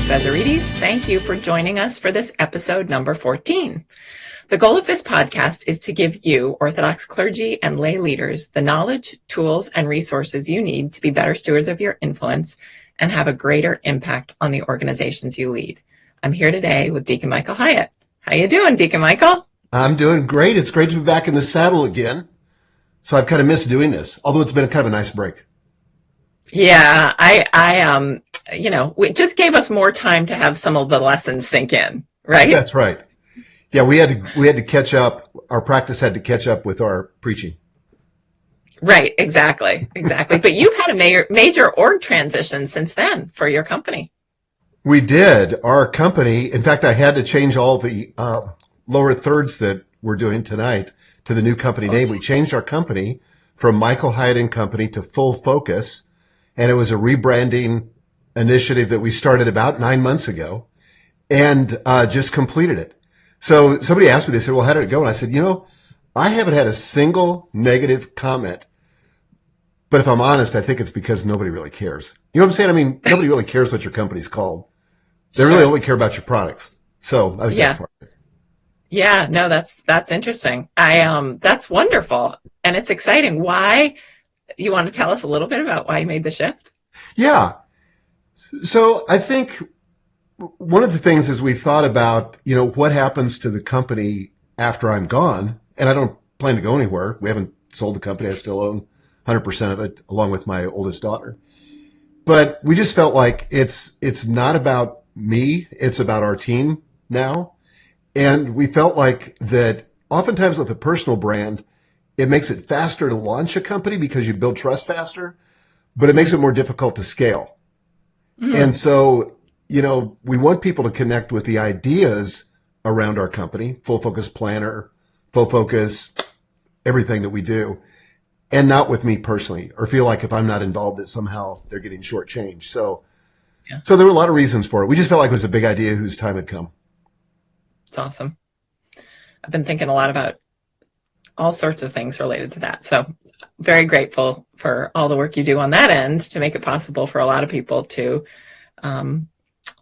Bezzerides. Thank you for joining us for this episode number 14. The goal of this podcast is to give you, Orthodox clergy and lay leaders, the knowledge, tools, and resources you need to be better stewards of your influence and have a greater impact on the organizations you lead. I'm here today with Deacon Michael Hyatt. How you doing, Deacon Michael? I'm doing great. It's great to be back in the saddle again. So I've kind of missed doing this, although it's been kind of a nice break. Yeah, it just gave us more time to have some of the lessons sink in, right? That's right. Yeah, we had to catch up. Our practice had to catch up with our preaching. Right, exactly. But you've had a major org transition since then for your company. We did. Our company, in fact, I had to change all the lower thirds that we're doing tonight to the new company name. We changed our company from Michael Hyatt and Company to Full Focus, and it was a rebranding initiative that we started about 9 months ago and just completed it. So somebody asked me, they said, well, how did it go? And I said, I haven't had a single negative comment. But if I'm honest, I think it's because nobody really cares. You know what I'm saying? I mean, nobody really cares what your company's called. They really only care about your products. So I think that's part of it. Yeah, no, that's interesting. That's wonderful. And it's exciting. Why? You want to tell us a little bit about why you made the shift? Yeah. So I think one of the things is we've thought about, what happens to the company after I'm gone, and I don't plan to go anywhere. We haven't sold the company. I still own 100% of it, along with my oldest daughter. But we just felt like it's not about me. It's about our team now. And we felt like that oftentimes with a personal brand, it makes it faster to launch a company because you build trust faster, but it makes it more difficult to scale. And so, we want people to connect with the ideas around our company, Full Focus Planner, Full Focus, everything that we do, and not with me personally, or feel like if I'm not involved that somehow they're getting shortchanged. So there were a lot of reasons for it. We just felt like it was a big idea whose time had come. It's awesome. I've been thinking a lot about all sorts of things related to that. So very grateful for all the work you do on that end to make it possible for a lot of people to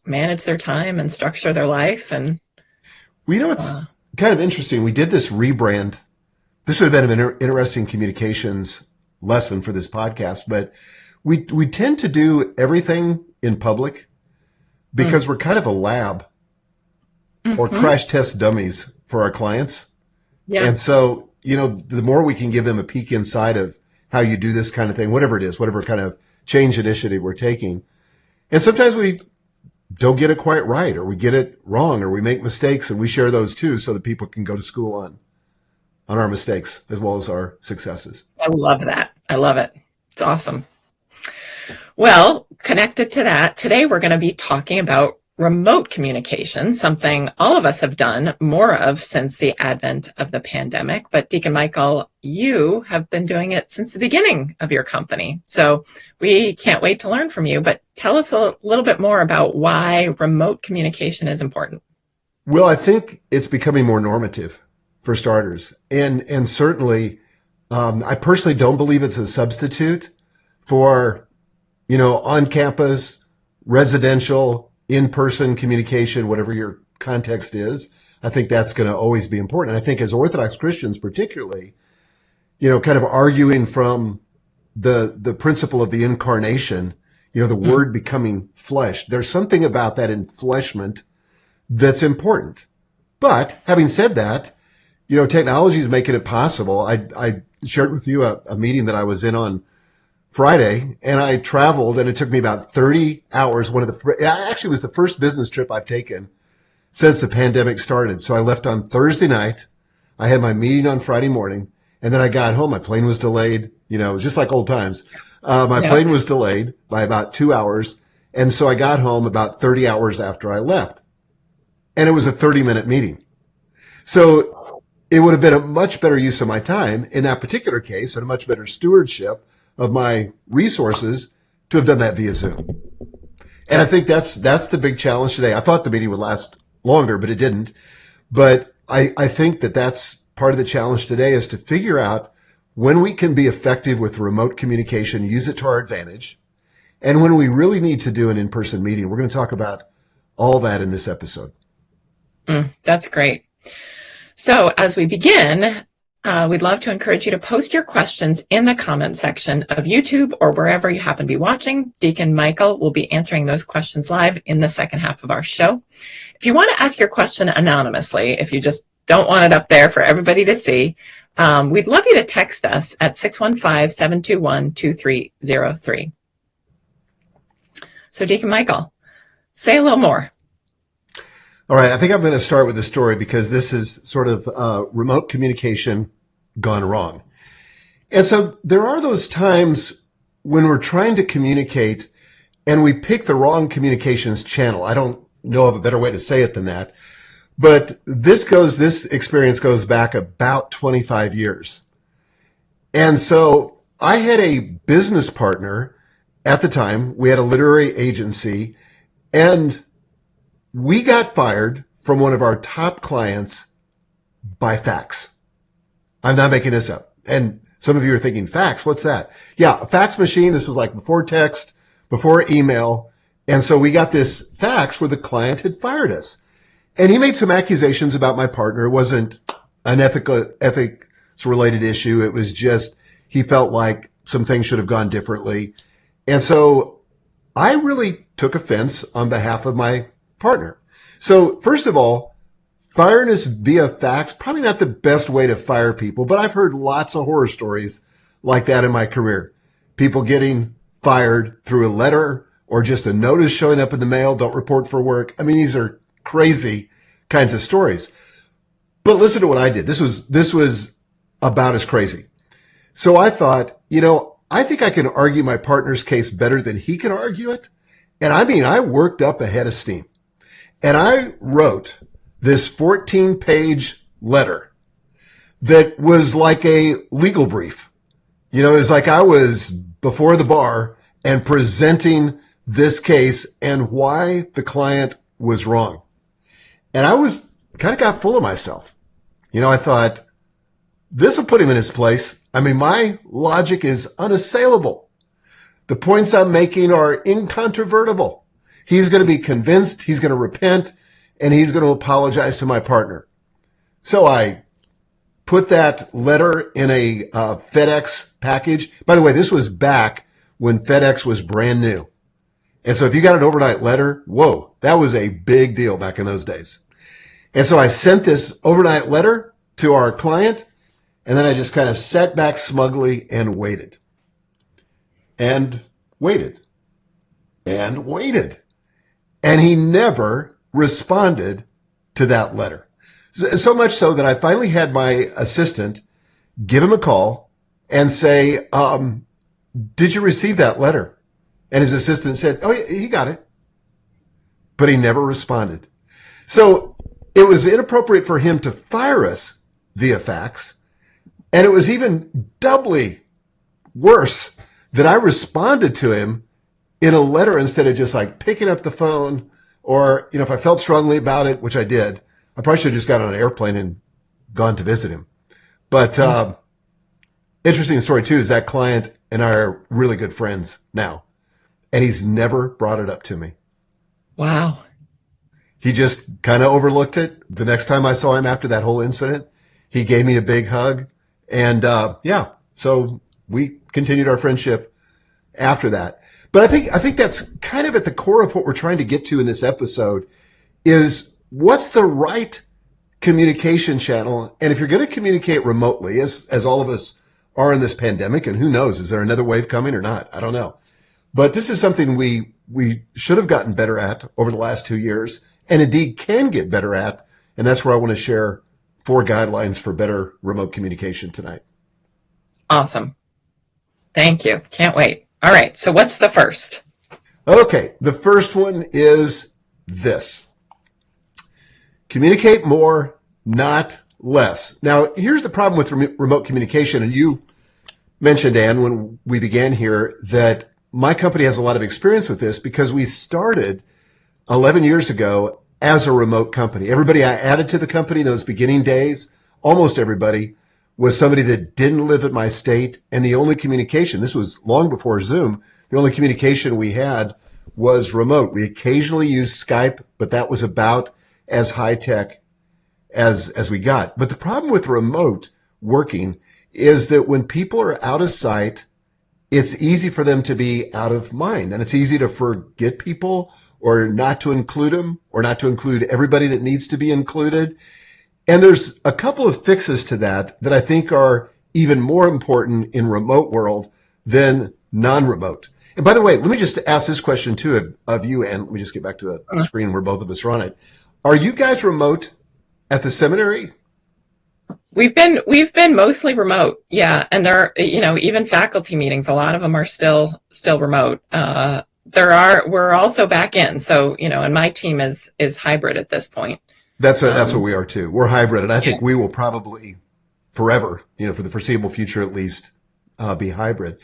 manage their time and structure their life. And it's kind of interesting. We did this rebrand. This would have been an interesting communications lesson for this podcast, but we tend to do everything in public because we're kind of a lab or crash test dummies for our clients. Yeah. And so, the more we can give them a peek inside of how you do this kind of thing, whatever it is, whatever kind of change initiative we're taking. And sometimes we don't get it quite right, or we get it wrong, or we make mistakes, and we share those too so that people can go to school on our mistakes as well as our successes. I love that. I love it. It's awesome. Well, connected to that, today we're going to be talking about remote communication, something all of us have done more of since the advent of the pandemic. But Deacon Michael, you have been doing it since the beginning of your company. So we can't wait to learn from you. But tell us a little bit more about why remote communication is important. Well, I think it's becoming more normative for starters. And certainly, I personally don't believe it's a substitute for, on-campus, residential, in-person communication, whatever your context is. I think that's going to always be important. And I think as Orthodox Christians particularly, kind of arguing from the principle of the incarnation, the word becoming flesh. There's something about that enfleshment that's important. But having said that, technology is making it possible. I shared with you a meeting that I was in on Friday, and I traveled, and it took me about 30 hours. Actually, it was the first business trip I've taken since the pandemic started. So I left on Thursday night. I had my meeting on Friday morning, and then I got home. My plane was delayed, just like old times. My plane was delayed by about 2 hours, and so I got home about 30 hours after I left. And it was a 30-minute meeting. So it would have been a much better use of my time in that particular case, and a much better stewardship of my resources to have done that via Zoom. And I think that's the big challenge today. I thought the meeting would last longer, but it didn't. But I think that's part of the challenge today is to figure out when we can be effective with remote communication, use it to our advantage. And when we really need to do an in-person meeting, we're going to talk about all that in this episode. That's great. So as we begin, we'd love to encourage you to post your questions in the comment section of YouTube or wherever you happen to be watching. Deacon Michael will be answering those questions live in the second half of our show. If you want to ask your question anonymously, if you just don't want it up there for everybody to see, we'd love you to text us at 615-721-2303. So Deacon Michael, say a little more. All right, I think I'm going to start with the story because this is sort of remote communication gone wrong. And so there are those times when we're trying to communicate and we pick the wrong communications channel. I don't know of a better way to say it than that. But this experience goes back about 25 years. And so I had a business partner at the time. We had a literary agency, and we got fired from one of our top clients by fax. I'm not making this up. And some of you are thinking, fax, what's that? Yeah, a fax machine. This was like before text, before email. And so we got this fax where the client had fired us. And he made some accusations about my partner. It wasn't an ethics-related issue. It was just he felt like some things should have gone differently. And so I really took offense on behalf of my partner. So first of all, firing us via fax, probably not the best way to fire people, but I've heard lots of horror stories like that in my career. People getting fired through a letter or just a notice showing up in the mail, don't report for work. I mean, these are crazy kinds of stories. But listen to what I did. This was about as crazy. So I thought, I think I can argue my partner's case better than he can argue it. And I worked up a head of steam. And I wrote this 14-page letter that was like a legal brief. It was like I was before the bar and presenting this case and why the client was wrong. And I was kind of got full of myself. I thought, this will put him in his place. I mean, my logic is unassailable. The points I'm making are incontrovertible. He's going to be convinced, he's going to repent, and he's going to apologize to my partner. So I put that letter in a FedEx package. By the way, this was back when FedEx was brand new. And so if you got an overnight letter, whoa, that was a big deal back in those days. And so I sent this overnight letter to our client, and then I just kind of sat back smugly and waited. And waited. And waited. And he never responded to that letter. So much so that I finally had my assistant give him a call and say, did you receive that letter? And his assistant said, oh, yeah, he got it. But he never responded. So it was inappropriate for him to fire us via fax. And it was even doubly worse that I responded to him in a letter instead of just like picking up the phone or, if I felt strongly about it, which I did, I probably should have just got on an airplane and gone to visit him. But interesting story too is that client and I are really good friends now. And he's never brought it up to me. Wow. He just kind of overlooked it. The next time I saw him after that whole incident, he gave me a big hug. And so we continued our friendship after that. But I think that's kind of at the core of what we're trying to get to in this episode is what's the right communication channel? And if you're going to communicate remotely, as all of us are in this pandemic, and who knows, is there another wave coming or not? I don't know. But this is something we should have gotten better at over the last 2 years and indeed can get better at. And that's where I want to share 4 guidelines for better remote communication tonight. Awesome. Thank you. Can't wait. All right. So what's the first? Okay. The first one is this. Communicate more, not less. Now, here's the problem with remote communication. And you mentioned, Ann, when we began here, that my company has a lot of experience with this because we started 11 years ago as a remote company. Everybody I added to the company in those beginning days, almost everybody, was somebody that didn't live in my state. And the only communication, this was long before Zoom, the only communication we had was remote. We occasionally used Skype, but that was about as high tech as we got. But the problem with remote working is that when people are out of sight, it's easy for them to be out of mind, and it's easy to forget people or not to include them or not to include everybody that needs to be included. And there's a couple of fixes to that I think are even more important in remote world than non-remote. And by the way, let me just ask this question too of you, and let me just get back to a screen where both of us are on it. Are you guys remote at the seminary? We've been mostly remote, yeah, and there are, even faculty meetings. A lot of them are still remote. We're also back in, so and my team is hybrid at this point. That's what we are too. We're hybrid, and I think we will probably forever, for the foreseeable future at least, be hybrid.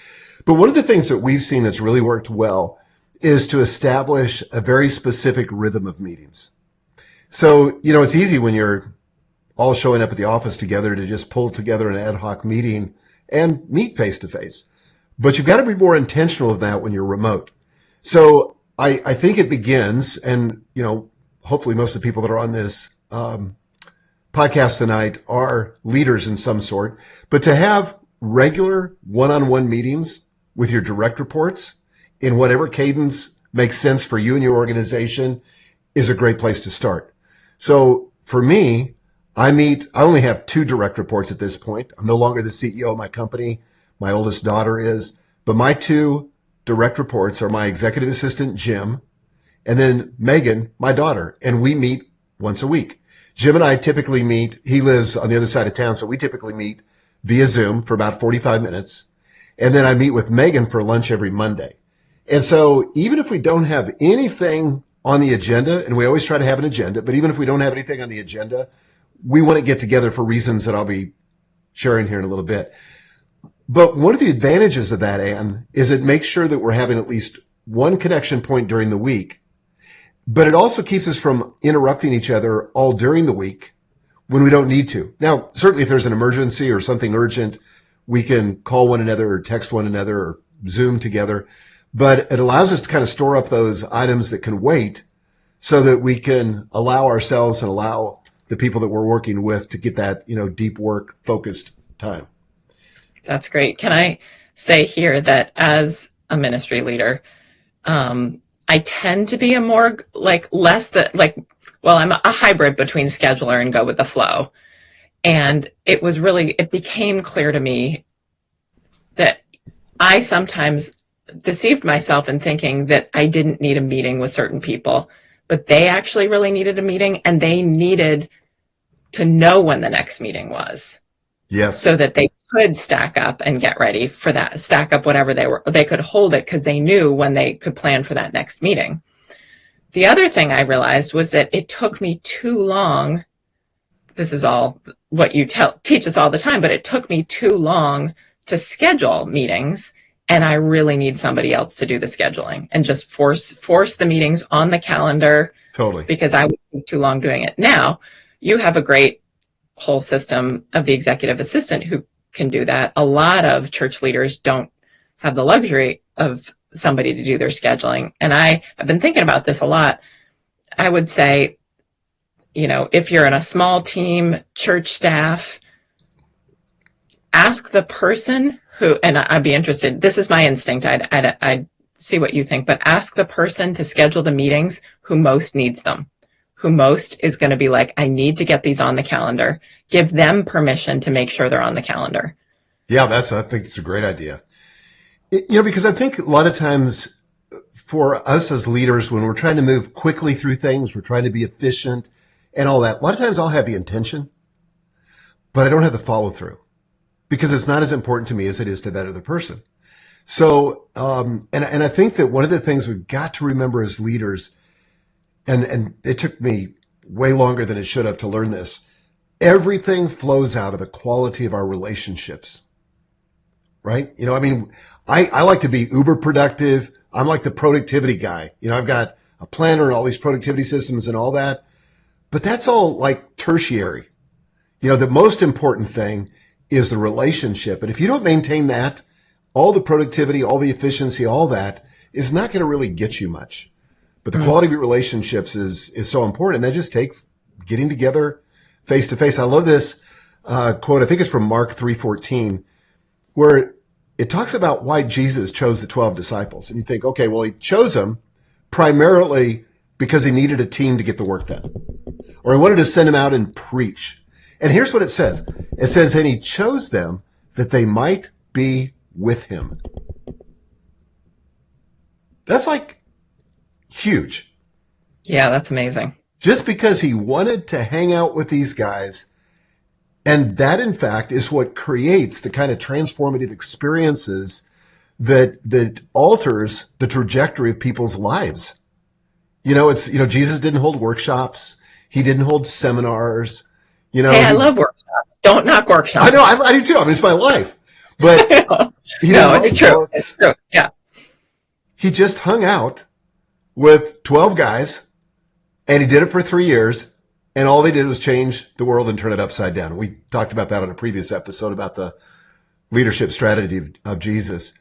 But one of the things that we've seen that's really worked well is to establish a very specific rhythm of meetings. So it's easy when you're all showing up at the office together to just pull together an ad hoc meeting and meet face to face. But you've got to be more intentional of that when you're remote. So I think it begins, and, hopefully most of the people that are on this podcast tonight are leaders in some sort, but to have regular one-on-one meetings with your direct reports in whatever cadence makes sense for you and your organization is a great place to start. So for me, I only have 2 direct reports at this point. I'm no longer the CEO of my company. My oldest daughter is, but my 2 direct reports are my executive assistant, Jim, and then Megan, my daughter, and we meet once a week. Jim and I typically meet, he lives on the other side of town, so we typically meet via Zoom for about 45 minutes. And then I meet with Megan for lunch every Monday. And so even if we don't have anything on the agenda, and we always try to have an agenda, but even if we don't have anything on the agenda, we want to get together for reasons that I'll be sharing here in a little bit. But one of the advantages of that, Ann, is it makes sure that we're having at least one connection point during the week, but it also keeps us from interrupting each other all during the week when we don't need to. Now, certainly if there's an emergency or something urgent, we can call one another or text one another or Zoom together, but it allows us to kind of store up those items that can wait so that we can allow ourselves and allow the people that we're working with to get that, deep work focused time. That's great. Can I say here that as a ministry leader, I tend to be a more I'm a hybrid between scheduler and go with the flow. And it became clear to me that I sometimes deceived myself in thinking that I didn't need a meeting with certain people, but they actually really needed a meeting, and they needed to know when the next meeting was. Yes. So that they could stack up and get ready for that, stack up whatever they could hold it because they knew when they could plan for that next meeting. The other thing I realized was that it took me too long. This is all what you teach us all the time, but it took me too long to schedule meetings, and I really need somebody else to do the scheduling and just force the meetings on the calendar. Totally. Because I would take too long doing it. Now, you have a great whole system of the executive assistant who can do that. A lot of church leaders don't have the luxury of somebody to do their scheduling. And I have been thinking about this a lot. I would say, if you're in a small team, church staff, ask the person who, and I'd be interested, this is my instinct, I'd see what you think, but ask the person to schedule the meetings who most needs them. Who most is going to be like, I need to get these on the calendar. Give them permission to make sure they're on the calendar. Yeah, I think it's a great idea. Because I think a lot of times for us as leaders, when we're trying to move quickly through things, we're trying to be efficient and all that. A lot of times I'll have the intention, but I don't have the follow through because it's not as important to me as it is to that other person. So, and I think that one of the things we've got to remember as leaders, and it took me way longer than it should have to learn this, everything flows out of the quality of our relationships, right? I like to be uber productive. I'm like the productivity guy. I've got a planner and all these productivity systems and all that, but that's all like tertiary. The most important thing is the relationship. And if you don't maintain that, all the productivity, all the efficiency, all that is not going to really get you much. But the quality of your relationships is so important. And that just takes getting together face to face. I love this quote. I think it's from Mark 3:14, where it talks about why Jesus chose the 12 disciples. And you think, okay, well, he chose them primarily because he needed a team to get the work done, or he wanted to send them out and preach. And here's what it says. It says, and he chose them that they might be with him. That's like huge. Yeah, that's amazing. Just because he wanted to hang out with these guys. And that, in fact, is what creates the kind of transformative experiences that alters the trajectory of people's lives. Jesus didn't hold workshops. He didn't hold seminars. Hey, I love workshops. Don't knock workshops. I know, I do too. I mean, it's my life. But no, it's true. It's true. Yeah. He just hung out with 12 guys, and he did it for 3 years, and all they did was change the world and turn it upside down. We talked about that on a previous episode about the leadership strategy of Jesus.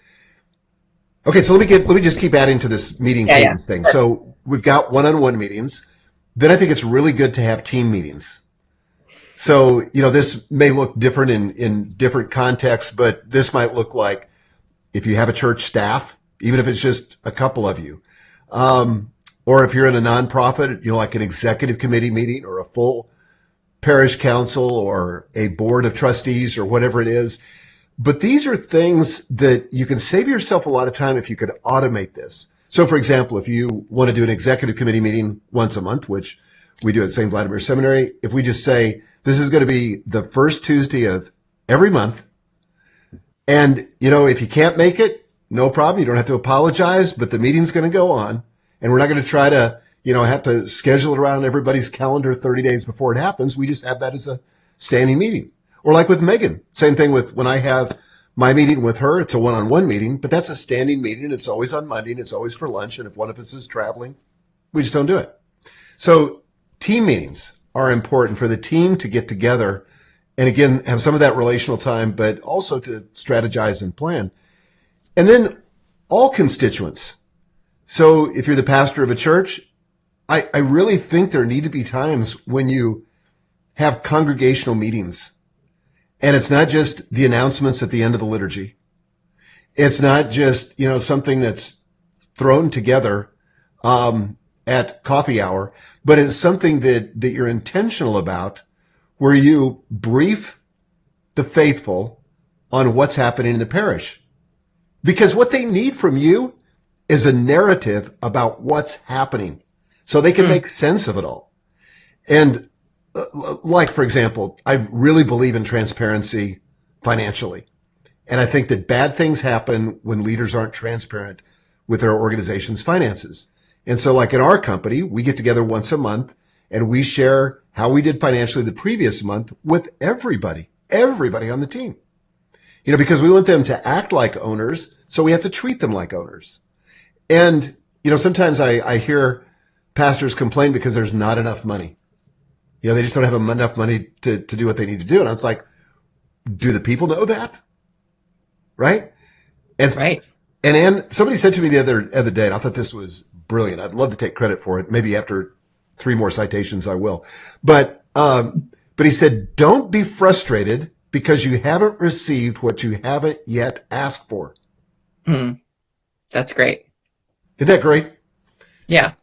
Okay, so let me just keep adding to this meeting cadence thing. So we've got one-on-one meetings. Then I think it's really good to have team meetings. So, this may look different in different contexts, but this might look like if you have a church staff, even if it's just a couple of you, or if you're in a nonprofit, like an executive committee meeting or a full parish council or a board of trustees or whatever it is. But these are things that you can save yourself a lot of time if you could automate this. So, for example, if you want to do an executive committee meeting once a month, which we do at St. Vladimir Seminary, if we just say, this is going to be the first Tuesday of every month. And, if you can't make it, no problem. You don't have to apologize, but the meeting's going to go on. And we're not going to try to, have to schedule it around everybody's calendar 30 days before it happens. We just have that as a standing meeting. Or like with Megan, same thing with when I have my meeting with her, it's a one-on-one meeting, but that's a standing meeting. It's always on Monday and it's always for lunch. And if one of us is traveling, we just don't do it. So team meetings are important for the team to get together and again, have some of that relational time, but also to strategize and plan. And then all constituents. So if you're the pastor of a church, I really think there need to be times when you have congregational meetings. And it's not just the announcements at the end of the liturgy. It's not just, something that's thrown together at coffee hour, but it's something that you're intentional about where you brief the faithful on what's happening in the parish. Because what they need from you is a narrative about what's happening so they can make sense of it all. And like, for example, I really believe in transparency financially. And I think that bad things happen when leaders aren't transparent with their organization's finances. And so like in our company, we get together once a month and we share how we did financially the previous month with everybody on the team. Because we want them to act like owners, so we have to treat them like owners. And, sometimes I hear pastors complain because there's not enough money. They just don't have enough money to do what they need to do. And I was like, do the people know that? Right? And, right. And Ann, somebody said to me the other day, and I thought this was brilliant. I'd love to take credit for it. Maybe after 3 more citations, I will. But he said, don't be frustrated because you haven't received what you haven't yet asked for. That's great. Isn't that great? Yeah.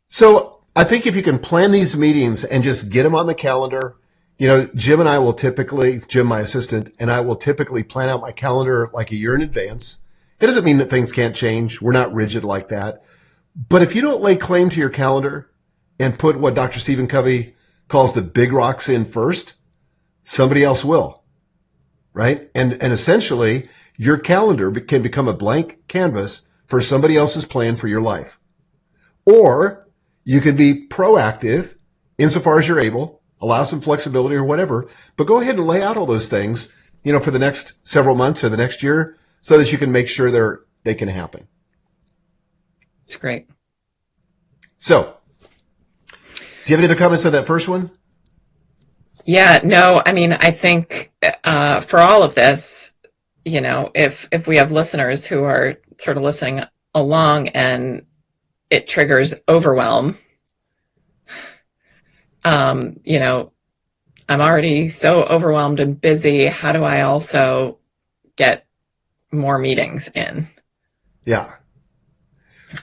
So I think if you can plan these meetings and just get them on the calendar, Jim, my assistant, and I will typically plan out my calendar like a year in advance. It doesn't mean that things can't change. We're not rigid like that. But if you don't lay claim to your calendar and put what Dr. Stephen Covey calls the big rocks in first, somebody else will, right? And essentially, your calendar can become a blank canvas for somebody else's plan for your life. Or you can be proactive insofar as you're able, allow some flexibility or whatever, but go ahead and lay out all those things, for the next several months or the next year so that you can make sure they can happen. It's great. So, do you have any other comments on that first one? Yeah, no, I think for all of this, if we have listeners who are sort of listening along and it triggers overwhelm, you know, I'm already so overwhelmed and busy. How do I also get more meetings in? Yeah.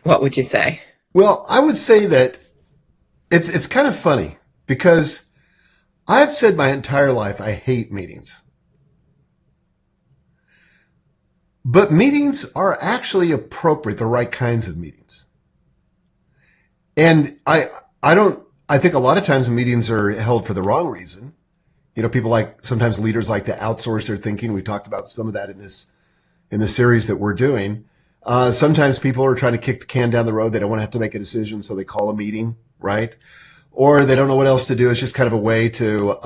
What would you say? Well, I would say that it's kind of funny because I've said my entire life I hate meetings. But meetings are actually appropriate, the right kinds of meetings. And I think a lot of times meetings are held for the wrong reason. You know, sometimes leaders like to outsource their thinking. We talked about some of that in the series that we're doing. Sometimes people are trying to kick the can down the road. They don't want to have to make a decision, so they call a meeting, right? Or they don't know what else to do. It's just kind of a way to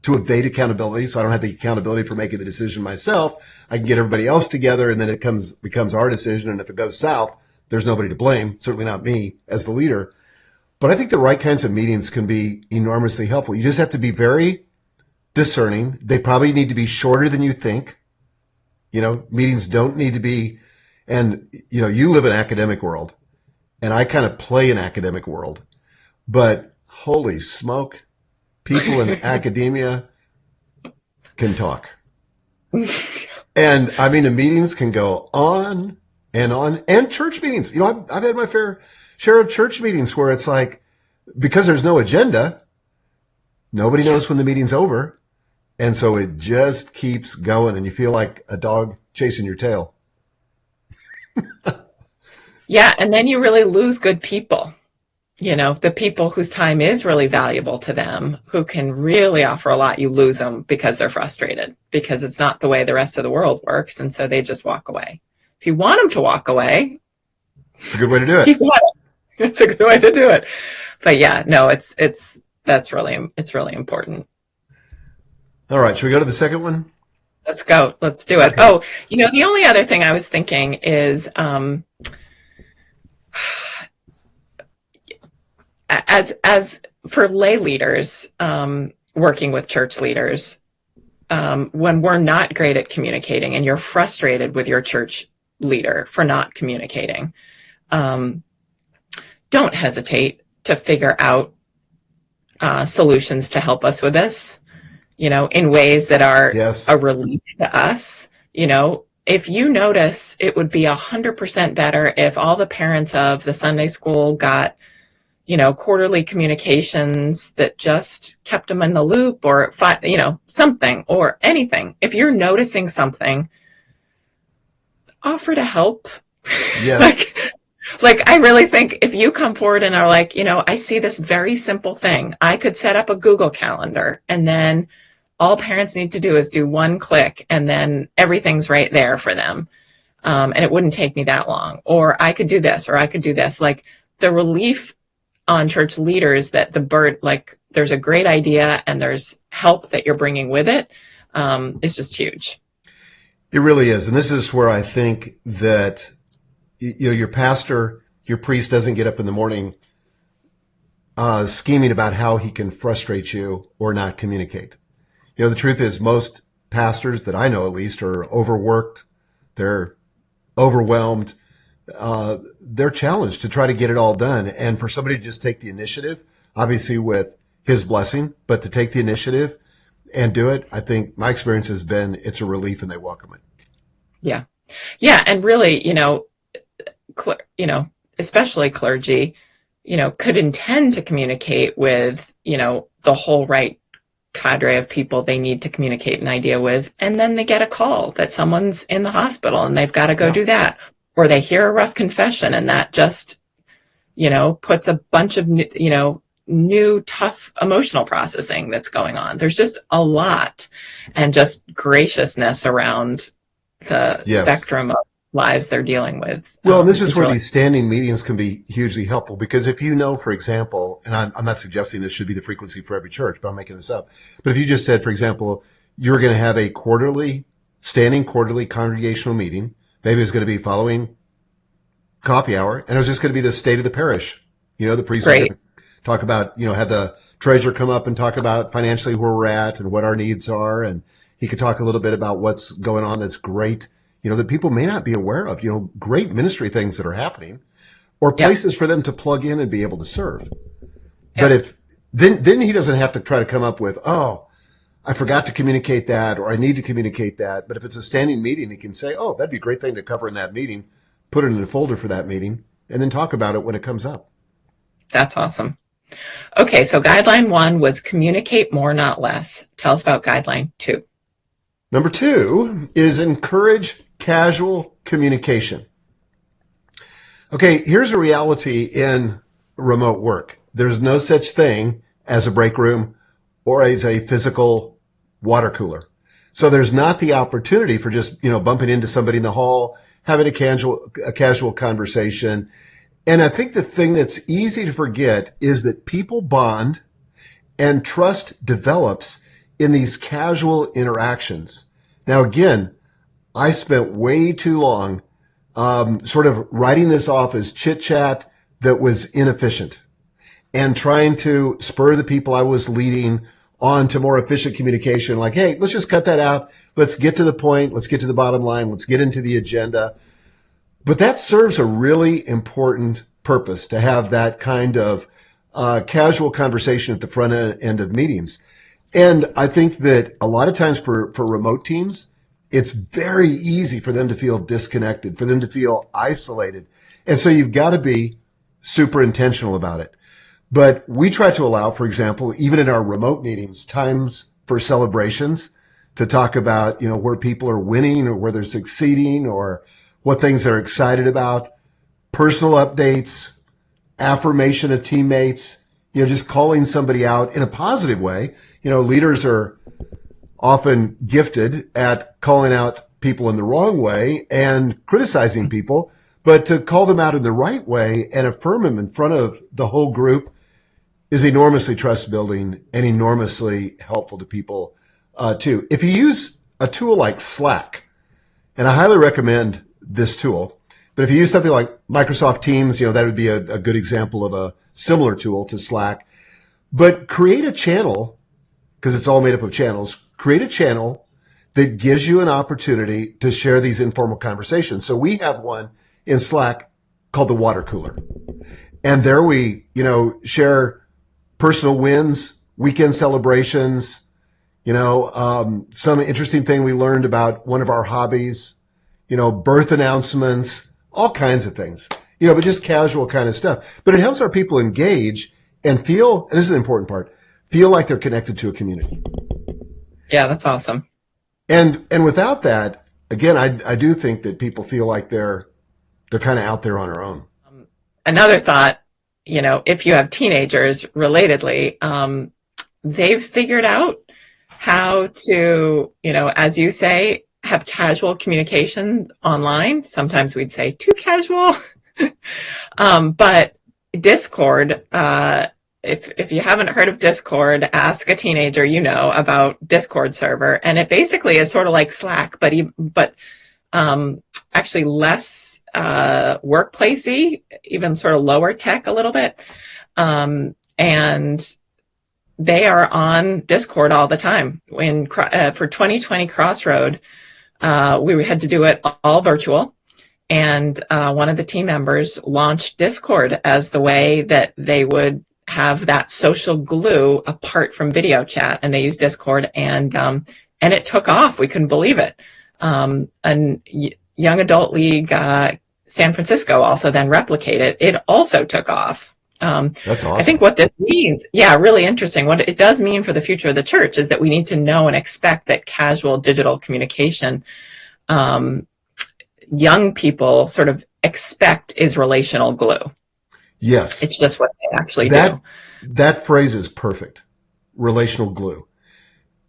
evade accountability. So I don't have the accountability for making the decision myself. I can get everybody else together, and then it becomes our decision. And if it goes south, there's nobody to blame. Certainly not me as the leader. But I think the right kinds of meetings can be enormously helpful. You just have to be very discerning. They probably need to be shorter than you think. You know, meetings don't need to be, and you know, you live in an academic world, and I kind of play in academic world, but holy smoke, people in academia can talk. And I mean, the meetings can go on, and church meetings. You know, I've had my fair share of church meetings where it's like, because there's no agenda, nobody knows when the meeting's over. And so it just keeps going, and you feel like a dog chasing your tail. Yeah, and then you really lose good people. You know, the people whose time is really valuable to them, who can really offer a lot, you lose them because they're frustrated, because it's not the way the rest of the world works. And so they just walk away. If you want them to walk away, It's a good way to do it. It's a good way to do it. But yeah, no, it's really important. All right. Should we go to the second one? Let's go. Let's do it. Okay. Oh, you know, the only other thing I was thinking is, as for lay leaders, working with church leaders, when we're not great at communicating and you're frustrated with your church leader for not communicating, don't hesitate to figure out solutions to help us with this, you know, in ways that are Yes. a relief to us. You know, if you notice, it would be 100% better if all the parents of the Sunday school got, you know, quarterly communications that just kept them in the loop, or, you know, something or anything. If you're noticing something, offer to help. Yes. Like, I really think if you come forward and are like, you know, I see this very simple thing. I could set up a Google Calendar, and then all parents need to do is do one click, and then everything's right there for them. And it wouldn't take me that long. Or I could do this, or I could do this. Like, the relief on church leaders that there's a great idea and there's help that you're bringing with it, is just huge. It really is. And this is where I think that, you know, your pastor, your priest doesn't get up in the morning scheming about how he can frustrate you or not communicate. You know, the truth is most pastors that I know, at least, are overworked. They're overwhelmed. They're challenged to try to get it all done. And for somebody to just take the initiative, obviously with his blessing, but to take the initiative and do it, I think my experience has been it's a relief and they welcome it. Yeah. Yeah. And really, you know, especially clergy, you know, could intend to communicate with, you know, the whole right cadre of people they need to communicate an idea with. And then they get a call that someone's in the hospital and they've got to go do that. Or they hear a rough confession, and that just, you know, puts a bunch of, you know, new tough emotional processing that's going on. There's just a lot, and just graciousness around the spectrum of lives they're dealing with. Well, and this is where these standing meetings can be hugely helpful, because if you know, for example, and I'm not suggesting this should be the frequency for every church, but I'm making this up. But if you just said, for example, you're going to have a standing quarterly congregational meeting, maybe it's going to be following coffee hour, and it was just going to be the state of the parish. You know, the priest is going to talk about, you know, have the treasurer come up and talk about financially where we're at and what our needs are. And he could talk a little bit about what's going on that's great, that people may not be aware of, great ministry things that are happening or Yeah. places for them to plug in and be able to serve. Yeah. But if then he doesn't have to try to come up with, oh, I forgot to communicate that, or I need to communicate that. But if it's a standing meeting, he can say, oh, that'd be a great thing to cover in that meeting, put it in a folder for that meeting, and then talk about it when it comes up. That's awesome. Okay, so guideline 1 was communicate more, not less. Tell us about guideline 2. Number 2 is encourage casual communication. Okay, here's a reality in remote work. There's no such thing as a break room or as a physical water cooler. So there's not the opportunity for just, bumping into somebody in the hall, having a casual conversation. And I think the thing that's easy to forget is that people bond and trust develops in these casual interactions. Now, again, I spent way too long sort of writing this off as chit chat that was inefficient and trying to spur the people I was leading on to more efficient communication. Like, hey, let's just cut that out. Let's get to the point. Let's get to the bottom line. Let's get into the agenda. But that serves a really important purpose to have that kind of casual conversation at the front end of meetings. And I think that a lot of times for remote teams, it's very easy for them to feel disconnected, for them to feel isolated. And so you've got to be super intentional about it. But we try to allow, for example, even in our remote meetings, times for celebrations to talk about, where people are winning or where they're succeeding or what things they're excited about, personal updates, affirmation of teammates, just calling somebody out in a positive way. Leaders are often gifted at calling out people in the wrong way and criticizing people, but to call them out in the right way and affirm them in front of the whole group is enormously trust building and enormously helpful to people too. If you use a tool like Slack, and I highly recommend this tool, but if you use something like Microsoft Teams, that would be a good example of a similar tool to Slack. But create a channel, because it's all made up of channels, create a channel that gives you an opportunity to share these informal conversations. So we have one in Slack called the water cooler. And there we, share personal wins, weekend celebrations, some interesting thing we learned about one of our hobbies, birth announcements, all kinds of things, but just casual kind of stuff. But it helps our people engage and feel, and this is the important part, feel like they're connected to a community. Yeah, that's awesome. And without that, again, I do think that people feel like they're kind of out there on their own. Another thought, if you have teenagers, relatedly, they've figured out how to, as you say, have casual communication online. Sometimes we'd say too casual. But Discord, if you haven't heard of Discord, ask a teenager about Discord server. And it basically is sort of like Slack, but actually less workplacey, even sort of lower tech a little bit. And they are on Discord all the time. For 2020 Crossroad, we had to do it all virtual. And one of the team members launched Discord as the way that they would have that social glue apart from video chat. And they used Discord, and it took off. We couldn't believe it. And Young Adult League San Francisco also then replicated. It also took off. That's awesome. I think what this means, really interesting. What it does mean for the future of the church is that we need to know and expect that casual digital communication, young people sort of expect is relational glue. Yes. It's just what they actually do. That phrase is perfect. Relational glue.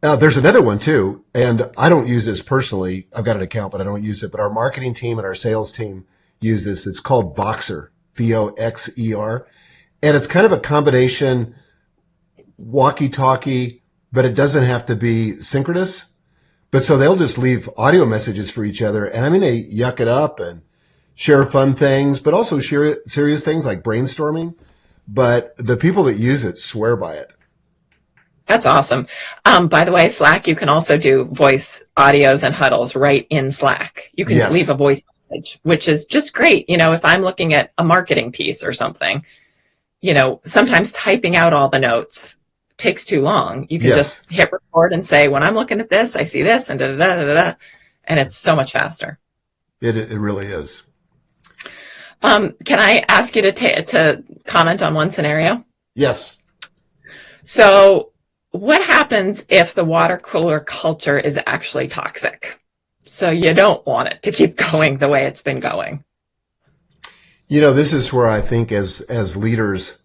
Now, there's another one too, and I don't use this personally. I've got an account, but I don't use it. But our marketing team and our sales team use this. It's called Voxer, Voxer. And it's kind of a combination walkie-talkie, but it doesn't have to be synchronous. But so they'll just leave audio messages for each other. And they yuck it up and share fun things, but also share serious things like brainstorming. But the people that use it swear by it. That's awesome. By the way, Slack, you can also do voice audios and huddles right in Slack. You can leave Yes. a voice message, which is just great. If I'm looking at a marketing piece or something, sometimes typing out all the notes takes too long. You can just Yes. hit record and say, when I'm looking at this, I see this and da da da da da, and it's so much faster. It really is. Can I ask you to comment on one scenario? Yes. So, what happens if the water cooler culture is actually toxic? So you don't want it to keep going the way it's been going. This is where I think as leaders,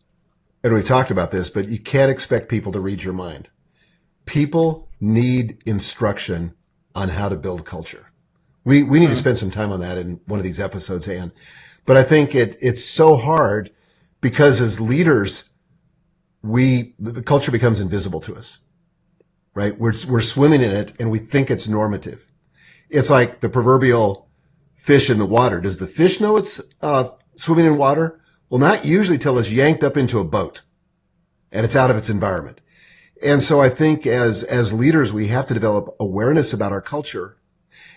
and we talked about this, but you can't expect people to read your mind. People need instruction on how to build culture. We need to spend some time on that in one of these episodes, Ann. But I think it's so hard because as leaders, the culture becomes invisible to us, right? We're swimming in it and we think it's normative. It's like the proverbial fish in the water. Does the fish know it's swimming in water? Well, not usually till it's yanked up into a boat and it's out of its environment. And so I think as leaders, we have to develop awareness about our culture.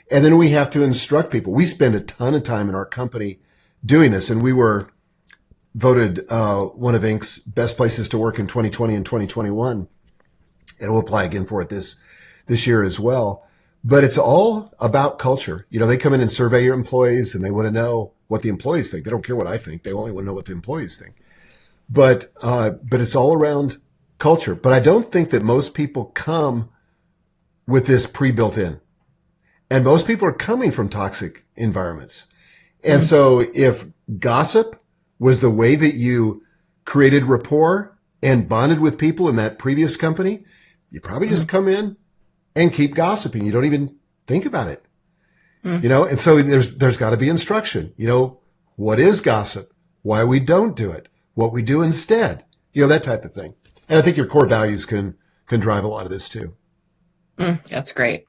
And then we have to instruct people. We spend a ton of time in our company doing this. And we were voted one of Inc.'s best places to work in 2020 and 2021. And we'll apply again for it this year as well. But it's all about culture. They come in and survey your employees and they want to know what the employees think. They don't care what I think. They only want to know what the employees think. But it's all around culture. But I don't think that most people come with this pre-built in. And most people are coming from toxic environments. And so if gossip was the way that you created rapport and bonded with people in that previous company, you probably just come in and keep gossiping. You don't even think about it. And so there's got to be instruction. What is gossip? Why we don't do it? What we do instead? That type of thing. And I think your core values can drive a lot of this too. That's great.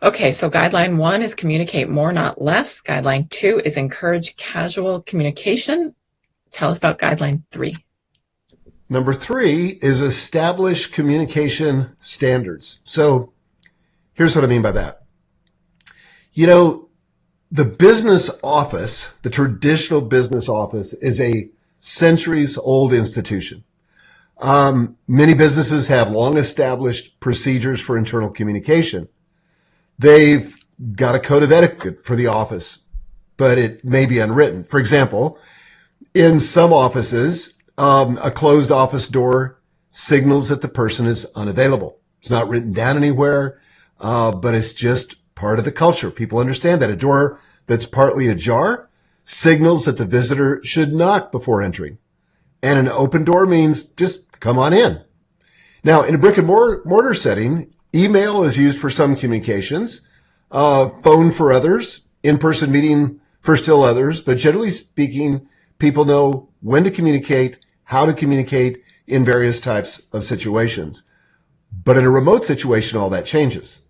Okay, so guideline 1 is communicate more, not less. Guideline 2 is encourage casual communication. Tell us about guideline 3. Number 3 is establish communication standards. So here's what I mean by that. The business office, the traditional business office, is a centuries-old institution. Many businesses have long established procedures for internal communication. They've got a code of etiquette for the office, but it may be unwritten. For example, in some offices, a closed office door signals that the person is unavailable. It's not written down anywhere, but it's just part of the culture. People understand that a door that's partly ajar signals that the visitor should knock before entering. And an open door means just come on in. Now, in a brick and mortar setting, email is used for some communications, phone for others, in-person meeting for still others. But generally speaking, people know when to communicate, how to communicate in various types of situations. But in a remote situation, all that changes.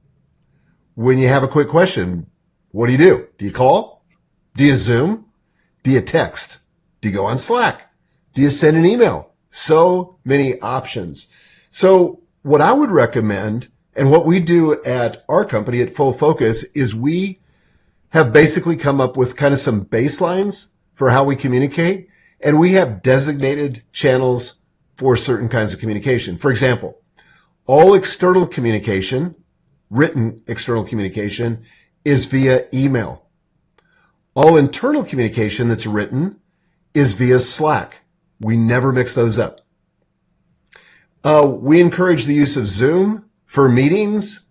When you have a quick question, what do? Do you call? Do you Zoom? Do you text? Do you go on Slack? Do you send an email? So many options. So what I would recommend, and what we do at our company at Full Focus, is we have basically come up with kind of some baselines for how we communicate, and we have designated channels for certain kinds of communication. For example, all external communication, written external communication, is via email. All internal communication that's written is via Slack. We never mix those up. We encourage the use of Zoom for meetings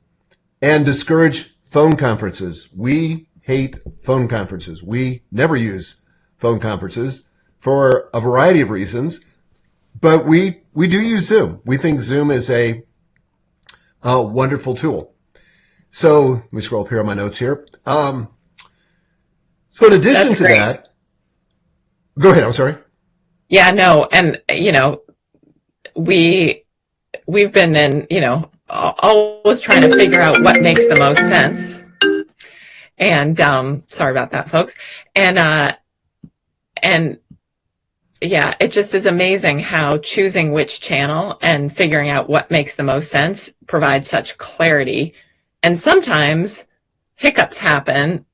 and discourage phone conferences. We hate phone conferences. We never use phone conferences for a variety of reasons, but we do use Zoom. We think Zoom is a wonderful tool. So let me scroll up here on my notes here. So in addition That's to great. that, go ahead. I'm sorry. Yeah, no, and we've been in, always trying to figure out what makes the most sense. And sorry about that, folks. And yeah, it just is amazing how choosing which channel and figuring out what makes the most sense provides such clarity. And sometimes hiccups happen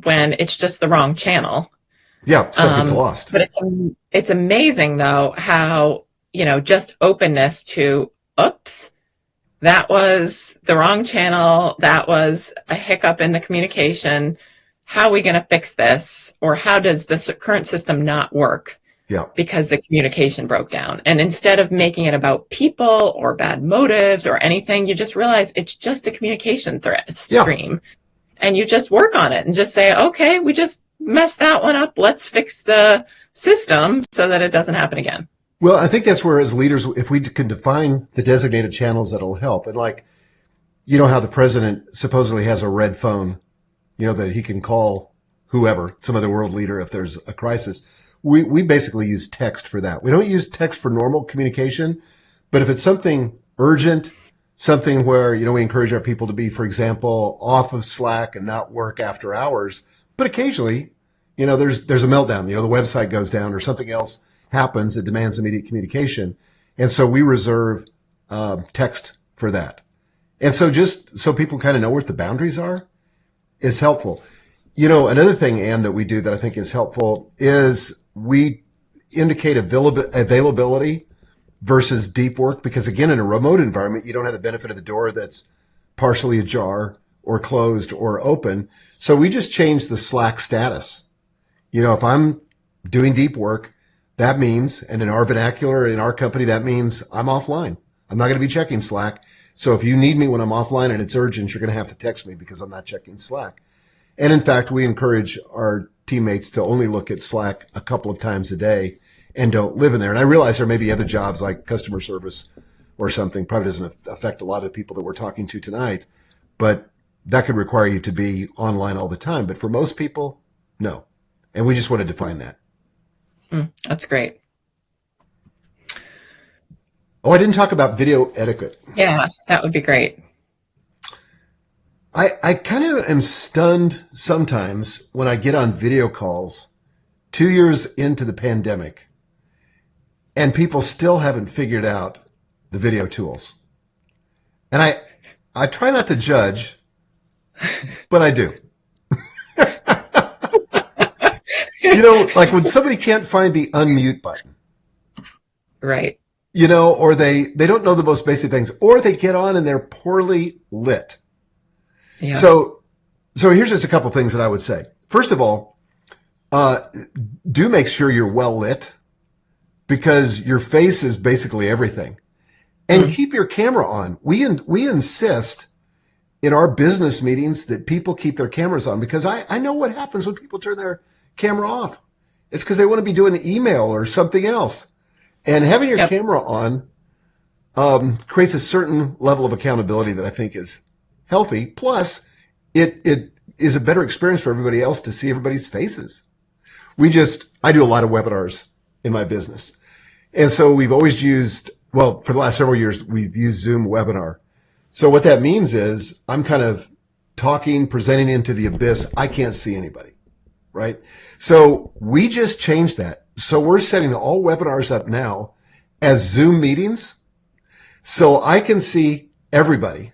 when it's just the wrong channel. Yeah, stuff gets lost. But it's amazing though how, just openness to, oops, that was the wrong channel. That was a hiccup in the communication. How are we going to fix this? Or how does the current system not work? Yeah. Because the communication broke down. And instead of making it about people or bad motives or anything, you just realize it's just a communication stream. And you just work on it and just say, okay, we just messed that one up. Let's fix the system so that it doesn't happen again. Well, I think that's where as leaders, if we can define the designated channels, that'll help. And like, how the president supposedly has a red phone, that he can call whoever, some other world leader, if there's a crisis. We basically use text for that. We don't use text for normal communication, but if it's something urgent, something where, we encourage our people to be, for example, off of Slack and not work after hours, but occasionally, there's a meltdown, the website goes down or something else happens that demands immediate communication. And so we reserve text for that. And so just so people kind of know what the boundaries are is helpful. Another thing, Ann, that we do that I think is helpful is we indicate availability versus deep work, because again, in a remote environment, you don't have the benefit of the door that's partially ajar or closed or open. So we just change the Slack status. If I'm doing deep work, that means, and in our vernacular, in our company, that means I'm offline. I'm not going to be checking Slack. So if you need me when I'm offline and it's urgent, you're going to have to text me because I'm not checking Slack. And in fact, we encourage our teammates to only look at Slack a couple of times a day and don't live in there. And I realize there may be other jobs like customer service or something. Probably doesn't affect a lot of the people that we're talking to tonight, but that could require you to be online all the time. But for most people, no. And we just want to define that. That's great. Oh, I didn't talk about video etiquette. Yeah, that would be great. I kind of am stunned sometimes when I get on video calls 2 years into the pandemic and people still haven't figured out the video tools. And I try not to judge, but I do. Like when somebody can't find the unmute button. Right. Or they don't know the most basic things, or they get on and they're poorly lit. Yeah. So here's just a couple things that I would say. First of all, do make sure you're well lit, because your face is basically everything. And keep your camera on. We insist in our business meetings that people keep their cameras on, because I know what happens when people turn their camera off. It's because they want to be doing an email or something else. And having your camera on creates a certain level of accountability that I think is healthy. Plus, it is a better experience for everybody else to see everybody's faces. I do a lot of webinars in my business. And so we've always used, for the last several years, we've used Zoom webinar. So what that means is I'm kind of talking, presenting into the abyss. I can't see anybody, right? So we just changed that. So we're setting all webinars up now as Zoom meetings so I can see everybody.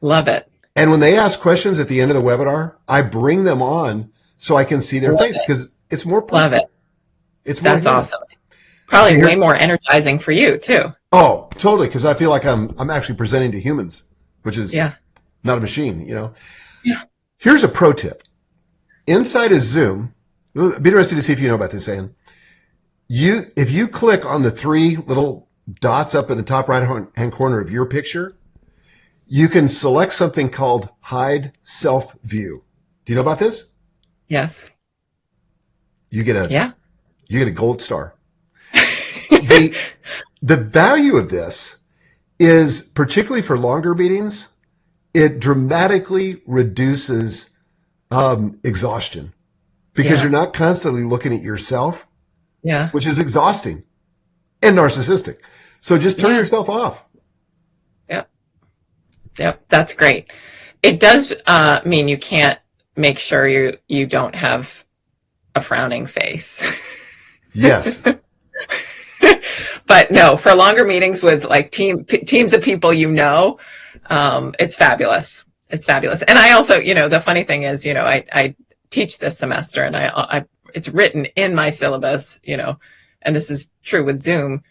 Love it. And when they ask questions at the end of the webinar, I bring them on so I can see their face, because it's more personal. Love it. It's more That's awesome. Probably way more energizing for you too. Oh, totally. Because I feel like I'm actually presenting to humans, which is not a machine, Yeah. Here's a pro tip. Inside of Zoom, it'd be interesting to see if you know about this, Ann. If you click on the 3 little dots up in the top right-hand corner of your picture, you can select something called Hide Self View. Do you know about this? Yes. You get a gold star. The value of this is, particularly for longer meetings, it dramatically reduces exhaustion, because you're not constantly looking at yourself, which is exhausting and narcissistic. So just turn yourself off. Yep, that's great. It does mean you can't make sure you don't have a frowning face. Yes. But no, for longer meetings with like teams of people, it's fabulous. It's fabulous. And I also, the funny thing is, I teach this semester, and it's written in my syllabus, and this is true with Zoom,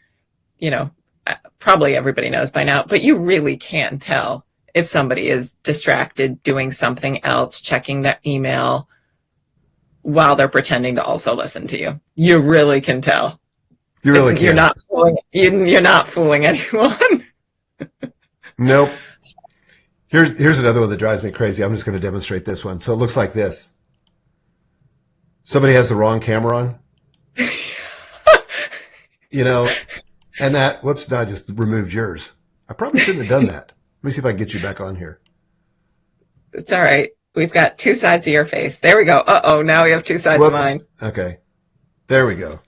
probably everybody knows by now, but you really can tell if somebody is distracted doing something else, checking their email while they're pretending to also listen to you. You really can tell. You really can. You're not fooling anyone. Nope. Here's another one that drives me crazy. I'm just going to demonstrate this one. So it looks like this. Somebody has the wrong camera on. And that, whoops, no, I just removed yours. I probably shouldn't have done that. Let me see if I can get you back on here. It's all right. We've got two sides of your face. There we go. Uh-oh, now we have two sides of mine. Okay. There we go.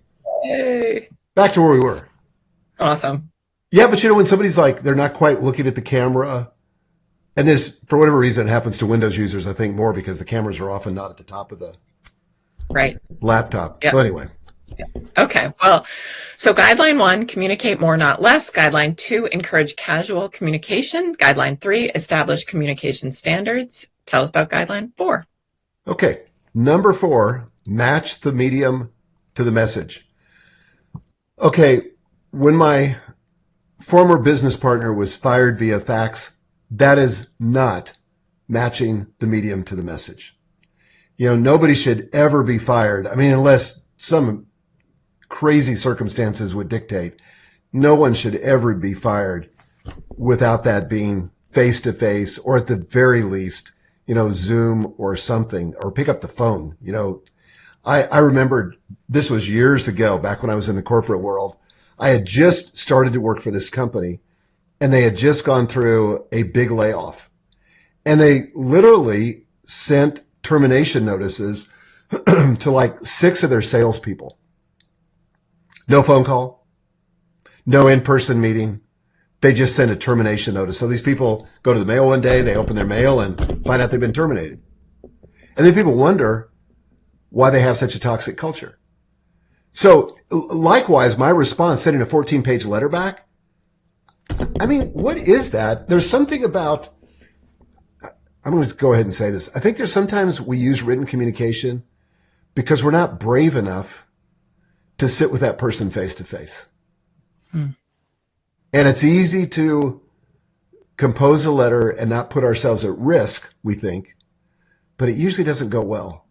Hey. Back to where we were. Awesome. Yeah, but when somebody's like, they're not quite looking at the camera, and this, for whatever reason, happens to Windows users, I think more because the cameras are often not at the top of the laptop. Yep. Well, anyway. Okay. Well, so guideline 1, communicate more, not less. Guideline 2, encourage casual communication. Guideline 3, establish communication standards. Tell us about guideline 4. Okay. Number 4, match the medium to the message. Okay. When my former business partner was fired via fax, that is not matching the medium to the message. Nobody should ever be fired. I mean, unless some crazy circumstances would dictate, no one should ever be fired without that being face-to-face, or at the very least, Zoom or something, or pick up the phone. I remembered this was years ago, back when I was in the corporate world. I had just started to work for this company, and they had just gone through a big layoff, and they literally sent termination notices to like 6 of their salespeople. No phone call, no in-person meeting. They just send a termination notice. So these people go to the mail one day, they open their mail and find out they've been terminated. And then people wonder why they have such a toxic culture. So likewise, my response, sending a 14-page letter back, I mean, what is that? There's something about, I'm going to go ahead and say this. I think there's sometimes we use written communication because we're not brave enough to sit with that person face to face. And it's easy to compose a letter and not put ourselves at risk, we think, but it usually doesn't go well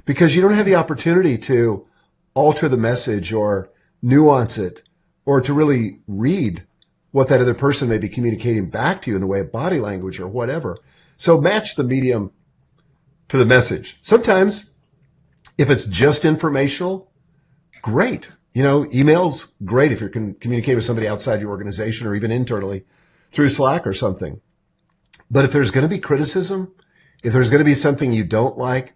because you don't have the opportunity to alter the message or nuance it or to really read what that other person may be communicating back to you in the way of body language or whatever. So match the medium to the message. Sometimes if it's just informational, great. Email's great if you're communicating with somebody outside your organization or even internally through Slack or something. But if there's going to be criticism, if there's going to be something you don't like,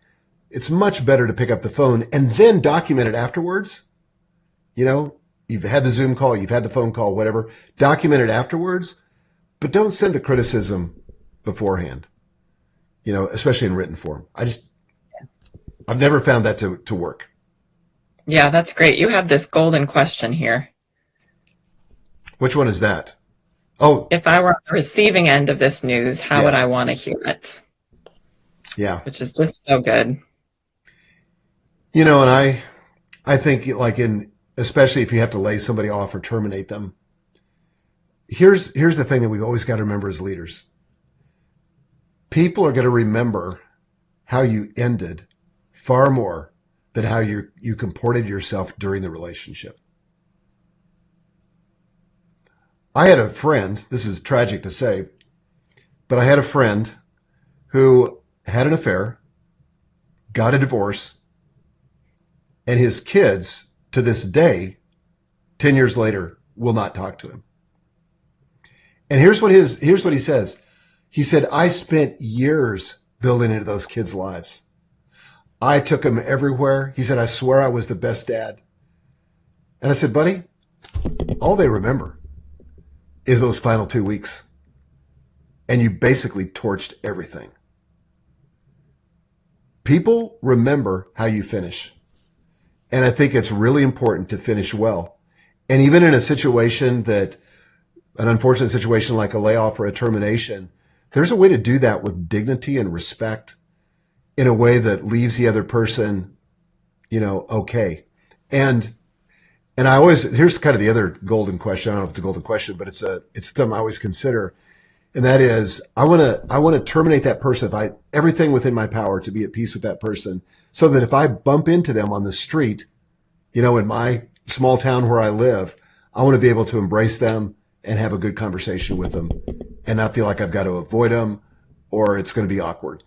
it's much better to pick up the phone and then document it afterwards. You've had the Zoom call, you've had the phone call, whatever. Document it afterwards, but don't send the criticism beforehand, especially in written form. I've never found that to work. Yeah, that's great. You have this golden question here. Which one is that? Oh. If I were on the receiving end of this news, how would I want to hear it? Yeah. Which is just so good. And I think especially if you have to lay somebody off or terminate them, here's the thing that we've always got to remember as leaders. People are going to remember how you ended far more than how you comported yourself during the relationship. I had a friend, this is tragic to say, but I had a friend who had an affair, got a divorce, and his kids, to this day, 10 years later, will not talk to him. And here's what he says. He said, I spent years building into those kids' lives. I took them everywhere. He said, I swear I was the best dad. And I said, buddy, all they remember is those final 2 weeks. And you basically torched everything. People remember how you finish. And I think it's really important to finish well. And even in a situation an unfortunate situation like a layoff or a termination, there's a way to do that with dignity and respect in a way that leaves the other person, okay. And I always, here's kind of the other golden question. I don't know if it's a golden question, but it's something I always consider. And that is, I want to terminate that person. Everything within my power to be at peace with that person, so that if I bump into them on the street, in my small town where I live, I want to be able to embrace them and have a good conversation with them and not feel like I've got to avoid them or it's going to be awkward.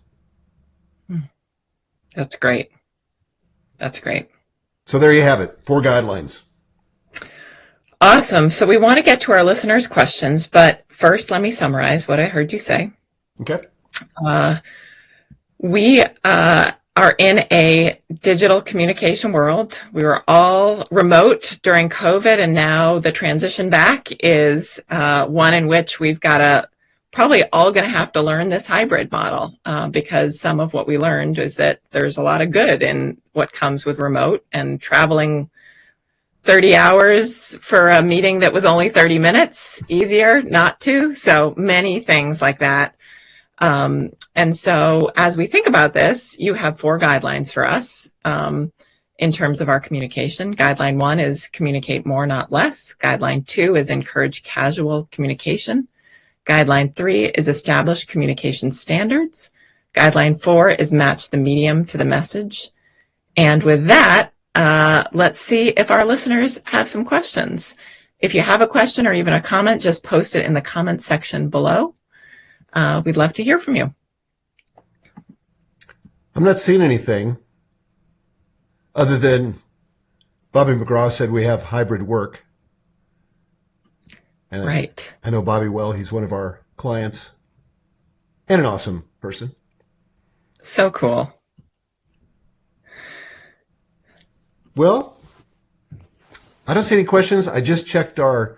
That's great. That's great. So there you have it. 4 guidelines. Awesome. So we want to get to our listeners' questions, but first, let me summarize what I heard you say. Okay. We are in a digital communication world. We were all remote during COVID, and now the transition back is one in which we've got to probably all going to have to learn this hybrid model because some of what we learned is that there's a lot of good in what comes with remote, and traveling 30 hours for a meeting that was only 30 minutes, easier not to. So many things like that. And so as we think about this, you have 4 guidelines for us in terms of our communication. Guideline 1 is communicate more, not less. Guideline 2 is encourage casual communication. Guideline 3 is establish communication standards. Guideline 4 is match the medium to the message. And with that, let's see if our listeners have some questions. If you have a question or even a comment, just post it in the comment section below. We'd love to hear from you. I'm not seeing anything other than Bobby McGraw said we have hybrid work. And right. I know Bobby well. He's one of our clients and an awesome person. So cool. Well, I don't see any questions. I just checked our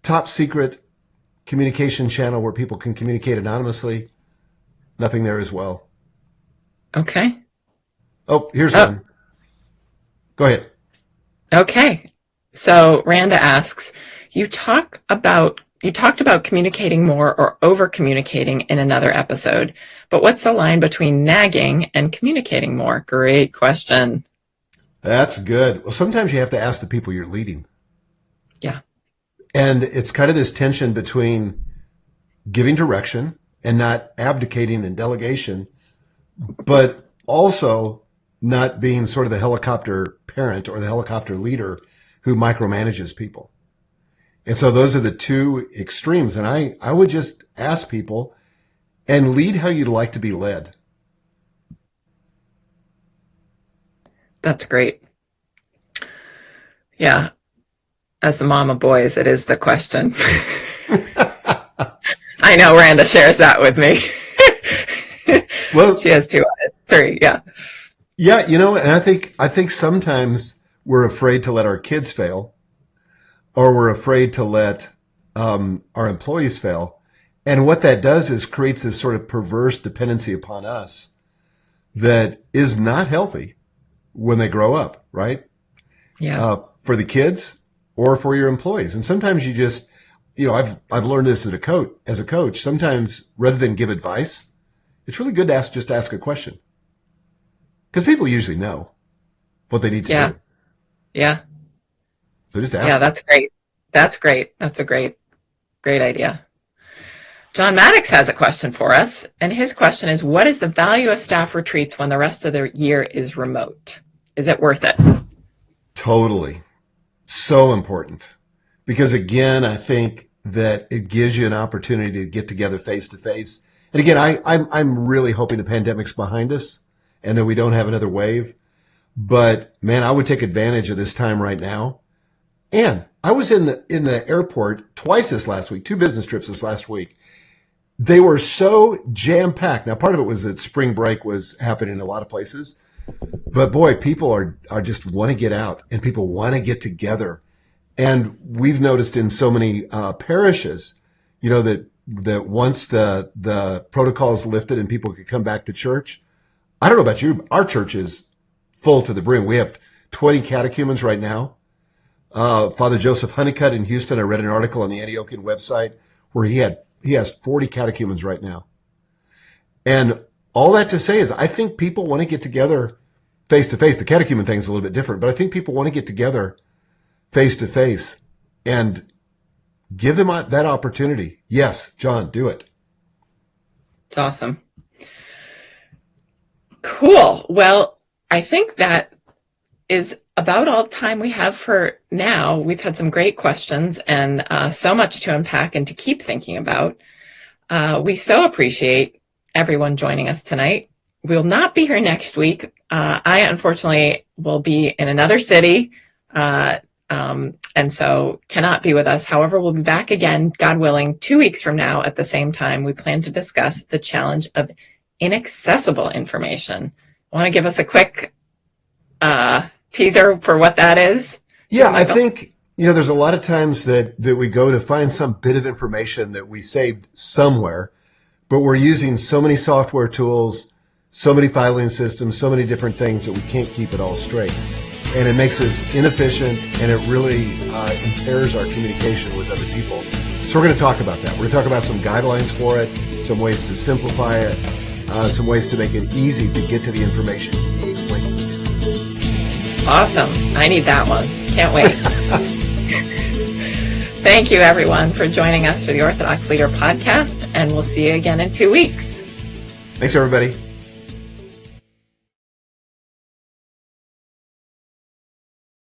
top secret communication channel where people can communicate anonymously. Nothing there as well. Okay. Oh, here's one. Go ahead. Okay. So Randa asks, you talked about communicating more or over communicating in another episode, but what's the line between nagging and communicating more? Great question. That's good. Well, sometimes you have to ask the people you're leading. Yeah. And it's kind of this tension between giving direction and not abdicating in delegation, but also not being sort of the helicopter parent or the helicopter leader who micromanages people. And so those are the 2 extremes. And I would just ask people and lead how you'd like to be led. That's great. Yeah. As the mom of boys, it is the question. I know Randa shares that with me. Well, she has 2 3. Yeah. Yeah. And I think sometimes we're afraid to let our kids fail, or we're afraid to let our employees fail. And what that does is creates this sort of perverse dependency upon us that is not healthy when they grow up, right? Yeah. For the kids or for your employees. And sometimes you just, I've learned this as a coach. Sometimes rather than give advice, it's really good to just ask a question, because people usually know what they need to do. Yeah. So just ask. Yeah, that's great. That's great. That's a great idea. John Maddox has a question for us, and his question is, what is the value of staff retreats when the rest of the year is remote? Is it worth it? Totally. So important. Because again, I think that it gives you an opportunity to get together face to face. And again, I'm really hoping the pandemic's behind us and that we don't have another wave. But man, I would take advantage of this time right now. And I was in the airport twice this last week, 2 business trips this last week. They were so jam-packed. Now, part of it was that spring break was happening in a lot of places. But boy, people are just want to get out, and people want to get together. And we've noticed in so many parishes, that once the protocol is lifted and people could come back to church. I don't know about you, our church is full to the brim. We have 20 catechumens right now. Father Joseph Honeycutt in Houston, I read an article on the Antiochian website where he has 40 catechumens right now. And all that to say is I think people want to get together face to face. The catechumen thing is a little bit different, but I think people want to get together face to face and give them that opportunity. Yes, John, do it. It's awesome. Cool. Well, I think that is about all the time we have for now. We've had some great questions and so much to unpack and to keep thinking about. We so appreciate everyone joining us tonight. We'll not be here next week. I unfortunately will be in another city and so cannot be with us. However, we'll be back again, God willing, 2 weeks from now at the same time. We plan to discuss the challenge of inaccessible information. Want to give us a quick teaser for what that is? Yeah, I think, there's a lot of times that we go to find some bit of information that we saved somewhere, but we're using so many software tools, so many filing systems, so many different things that we can't keep it all straight. And it makes us inefficient, and it really impairs our communication with other people. So we're going to talk about that. We're going to talk about some guidelines for it, some ways to simplify it, some ways to make it easy to get to the information easily. Awesome. I need that one. Can't wait. Thank you, everyone, for joining us for the Orthodox Leader podcast, and we'll see you again in 2 weeks. Thanks, everybody.